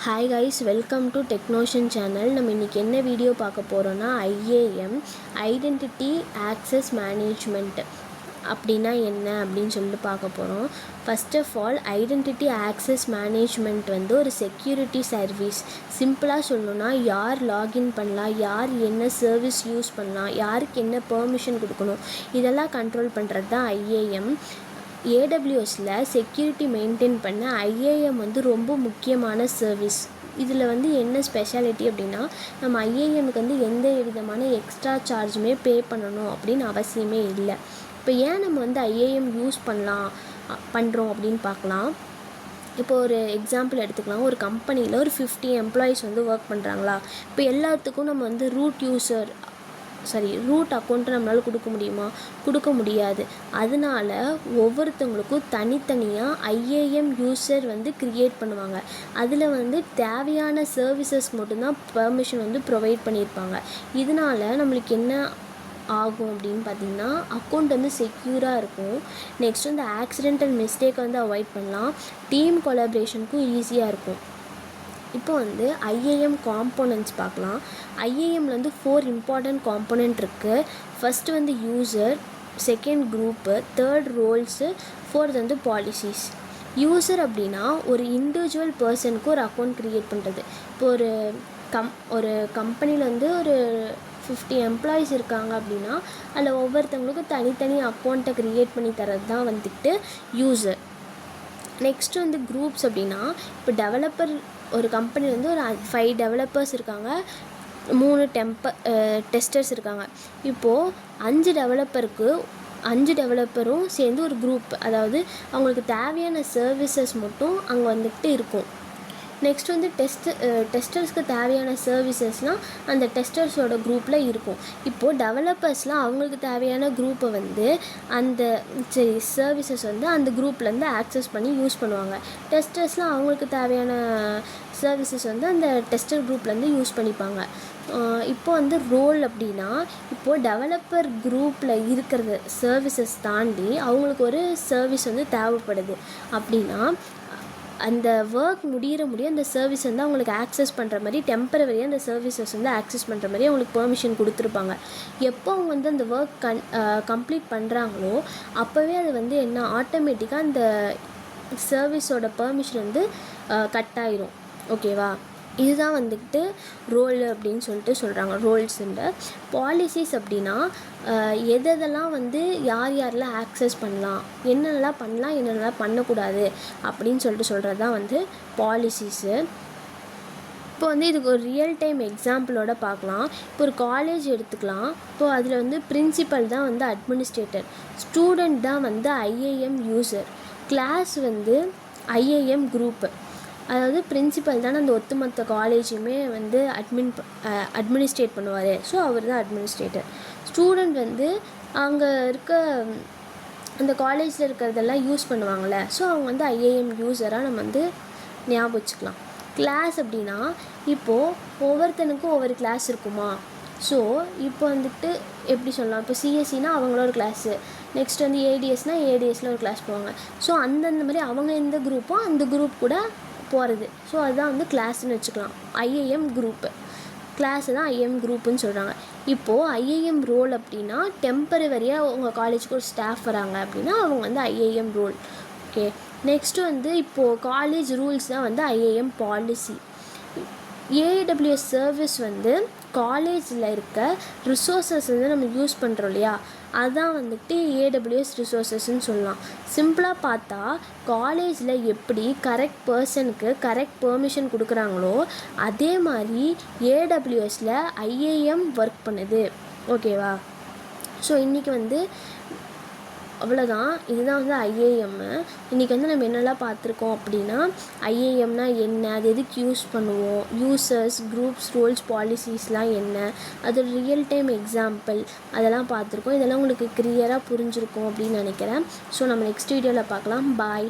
Hi guys, welcome to Technoshan channel. நம்ம இன்றைக்கி என்ன வீடியோ பார்க்க போகிறோன்னா ஐஏஎம் ஐடென்டிட்டி ஆக்சஸ் மேனேஜ்மெண்ட் அப்படின்னா என்ன அப்படின்னு சொல்லிட்டு பார்க்க போகிறோம். First of all, identity access management வந்து ஒரு செக்யூரிட்டி சர்வீஸ். சிம்பிளாக சொல்லணுன்னா, யார் லாகின் பண்ணலாம், யார் என்ன சர்வீஸ் யூஸ் பண்ணலாம், யாருக்கு என்ன பெர்மிஷன் கொடுக்கணும், இதெல்லாம் கண்ட்ரோல் பண்ணுறது தான் ஐஏஎம். ஏடபிள்யூஎஸில் செக்யூரிட்டி மெயின்டைன் பண்ண ஐஏஎம் வந்து ரொம்ப முக்கியமான சர்வீஸ். இதில் வந்து என்ன ஸ்பெஷாலிட்டி அப்படின்னா, நம்ம ஐஏஎம்க்கு வந்து எந்த விதமான எக்ஸ்ட்ரா சார்ஜுமே பே பண்ணணும் அப்படின்னு அவசியமே இல்லை. இப்போ ஏன் நம்ம வந்து ஐஏஎம் யூஸ் பண்ணுறோம் அப்படின்னு பார்க்கலாம். இப்போ ஒரு எக்ஸாம்பிள் எடுத்துக்கலாம். ஒரு கம்பெனியில் ஒரு 50 எம்ப்ளாயீஸ் வந்து ஒர்க் பண்ணுறாங்களா. இப்போ எல்லாத்துக்கும் நம்ம வந்து ரூட் அக்கௌண்ட்டை நம்மளால் கொடுக்க முடியுமா? கொடுக்க முடியாது. அதனால ஒவ்வொருத்தவங்களுக்கும் தனித்தனியாக ஐஏஎம் யூசர் வந்து க்ரியேட் பண்ணுவாங்க. அதில் வந்து தேவையான சர்வீசஸ் மட்டும்தான் பெர்மிஷன் வந்து ப்ரொவைட் பண்ணியிருப்பாங்க. இதனால் நம்மளுக்கு என்ன ஆகும் அப்படின்னு பார்த்திங்கன்னா, அக்கௌண்ட் வந்து செக்யூராக இருக்கும். நெக்ஸ்ட் வந்து ஆக்சிடென்டல் மிஸ்டேக்கை வந்து அவாய்ட் பண்ணலாம். டீம் கொலாபரேஷனுக்கும் ஈஸியாக இருக்கும். இப்போ வந்து ஐஏஎம் காம்போனன்ட்ஸ் பார்க்கலாம். ஐஏஎம்மில் வந்து 4 இம்பார்ட்டண்ட் காம்போனன்ட் இருக்குது. ஃபஸ்ட்டு வந்து user, second group, third rolls, fourth வந்து பாலிசிஸ். யூசர் அப்படின்னா ஒரு இண்டிவிஜுவல் பர்சனுக்கு ஒரு அக்கௌண்ட் க்ரியேட் பண்ணுறது. இப்போ ஒரு கம்பெனியில் வந்து ஒரு 50 எம்ப்ளாயீஸ் இருக்காங்க அப்படின்னா, அதில் ஒவ்வொருத்தவங்களுக்கும் தனித்தனி அக்கௌண்ட்டை க்ரியேட் பண்ணி தரது தான் வந்துட்டு யூசர். நெக்ஸ்ட்டு வந்து குரூப்ஸ் அப்படின்னா, இப்போ டெவலப்பர், ஒரு கம்பெனி வந்து ஒரு 5 டெவலப்பர்ஸ் இருக்காங்க, 3 டெஸ்டர்ஸ் இருக்காங்க. இப்போது 5 டெவலப்பரும் சேர்ந்து ஒரு குரூப், அதாவது அவங்களுக்கு தேவையான சர்வீசஸ் மட்டும் அங்கே வந்துட்டு இருக்கும். நெக்ஸ்ட் வந்து டெஸ்டர்ஸ்க்கு தேவையான சர்வீசஸ்லாம் அந்த டெஸ்டர்ஸோட குரூப்பில் இருக்கும். இப்போது டெவலப்பர்ஸ்லாம் அவங்களுக்கு தேவையான குரூப்பை வந்து சர்வீசஸ் வந்து அந்த குரூப்லேருந்து ஆக்சஸ் பண்ணி யூஸ் பண்ணுவாங்க. டெஸ்டர்ஸ்லாம் அவங்களுக்கு தேவையான சர்வீசஸ் வந்து அந்த டெஸ்டர் குரூப்லேருந்து யூஸ் பண்ணிப்பாங்க. இப்போ வந்து ரோல் அப்படின்னா, இப்போது டெவலப்பர் குரூப்பில் இருக்கிற சர்வீசஸ் தாண்டி அவங்களுக்கு ஒரு சர்வீஸ் வந்து தேவைப்படுது அப்படின்னா, அந்த ஒர்க் முடிய அந்த சர்வீஸ் வந்து அவங்களுக்கு ஆக்சஸ் பண்ணுற மாதிரி டெம்பரவரியாக அந்த சர்வீசஸ் வந்து ஆக்சஸ் பண்ணுற மாதிரி அவங்களுக்கு பெர்மிஷன் கொடுத்துருப்பாங்க. எப்போ அவங்க வந்து அந்த ஒர்க் கம்ப்ளீட் பண்ணுறாங்களோ அப்போவே அது வந்து என்ன ஆட்டோமேட்டிக்காக அந்த சர்வீஸோட பெர்மிஷன் வந்து கட் ஆயிரும். ஓகேவா? இதுதான் வந்துட்டு ரோல் அப்படின்னு சொல்லிட்டு சொல்கிறாங்க. ரோல்ஸுன்ற பாலிசிஸ் அப்படின்னா, எதெல்லாம் வந்து யாரெல்லாம் ஆக்சஸ் பண்ணலாம், என்னென்னலாம் பண்ணலாம், என்னென்னலாம் பண்ணக்கூடாது அப்படின்னு சொல்கிறது தான் வந்து பாலிசிஸு. இப்போ வந்து இதுக்கு ஒரு ரியல் டைம் எக்ஸாம்பிளோட பார்க்கலாம். இப்போ ஒரு காலேஜ் எடுத்துக்கலாம். இப்போது அதில் வந்து பிரின்சிபல் தான் வந்து அட்மினிஸ்ட்ரேட்டர், ஸ்டூடெண்ட் தான் வந்து ஐஏஎம் யூசர், கிளாஸ் வந்து ஐஏஎம் குரூப்பு. அதாவது பிரின்சிபல் தானே அந்த ஒட்டுமொத்த காலேஜுமே வந்து அட்மினிஸ்ட்ரேட் பண்ணுவார். ஸோ அவர் தான் அட்மினிஸ்ட்ரேட்டர். ஸ்டூடெண்ட் வந்து அங்கே இருக்க அந்த காலேஜில் இருக்கிறதெல்லாம் யூஸ் பண்ணுவாங்கள்ல, ஸோ அவங்க வந்து ஐஏஎம் யூஸராக நம்ம வந்து ஞாபகம் வச்சுக்கலாம். கிளாஸ் அப்படின்னா, இப்போது ஒவ்வொருத்தனுக்கும் ஒவ்வொரு கிளாஸ் இருக்குமா. ஸோ இப்போ வந்துட்டு எப்படி சொல்லலாம், இப்போ சிஎஸ்சினா அவங்களோட கிளாஸு, நெக்ஸ்ட் வந்து ஏடிஎஸ்னால் ஏடிஎஸில் ஒரு கிளாஸ் போவாங்க. ஸோ அந்தந்த மாதிரி அவங்க எந்த குரூப்போ அந்த குரூப் கூட போகிறது. ஸோ அதுதான் வந்து கிளாஸ்ன்னு வச்சுக்கலாம். ஐஏஎம் குரூப்பு, கிளாஸு தான் ஐஏஎம் குரூப்புன்னு சொல்கிறாங்க. இப்போது ஐஏஎம் ரோல் அப்படின்னா, டெம்பரவரியாக உங்கள் காலேஜுக்கு ஒரு ஸ்டாஃப் வராங்க அப்படின்னா அவங்க வந்து ஐஏஎம் ரோல். ஓகே. நெக்ஸ்ட்டு வந்து இப்போது காலேஜ் ரூல்ஸ் தான் வந்து ஐஏஎம் பாலிசி. ஏடபிள்யூஎஸ் சர்வீஸ் வந்து காலேஜில் இருக்க ரிசோர்ஸஸ் வந்து நம்ம யூஸ் பண்ணுறோம் இல்லையா, அதான் வந்துட்டு ஏடபிள்யூஎஸ் ரிசோர்ஸஸ்ன்னு சொல்லலாம். சிம்பிளாக பார்த்தா, காலேஜில் எப்படி கரெக்ட் பர்சனுக்கு கரெக்ட் பெர்மிஷன் கொடுக்குறாங்களோ அதே மாதிரி ஏடபிள்யூஎஸில் ஐஏஎம் ஒர்க் பண்ணுது. ஓகேவா? ஸோ இன்றைக்கி வந்து அவ்வளோதான். இதுதான் வந்து ஐஏஎம்மு. இன்றைக்கி வந்து நம்ம என்னெல்லாம் பார்த்துருக்கோம் அப்படின்னா, ஐஏஎம்னா என்ன, அது எதுக்கு யூஸ் பண்ணுவோம், யூசர்ஸ், குரூப்ஸ், ரோல்ஸ், பாலிசிஸ்லாம் என்ன, அது ரியல் டைம் எக்ஸாம்பிள், அதெல்லாம் பார்த்துருக்கோம். இதெல்லாம் உங்களுக்கு கிளியராக புரிஞ்சிருக்கும் அப்படின்னு நினைக்கிறேன். ஸோ நம்ம நெக்ஸ்ட் வீடியோவில் பார்க்கலாம். பாய்.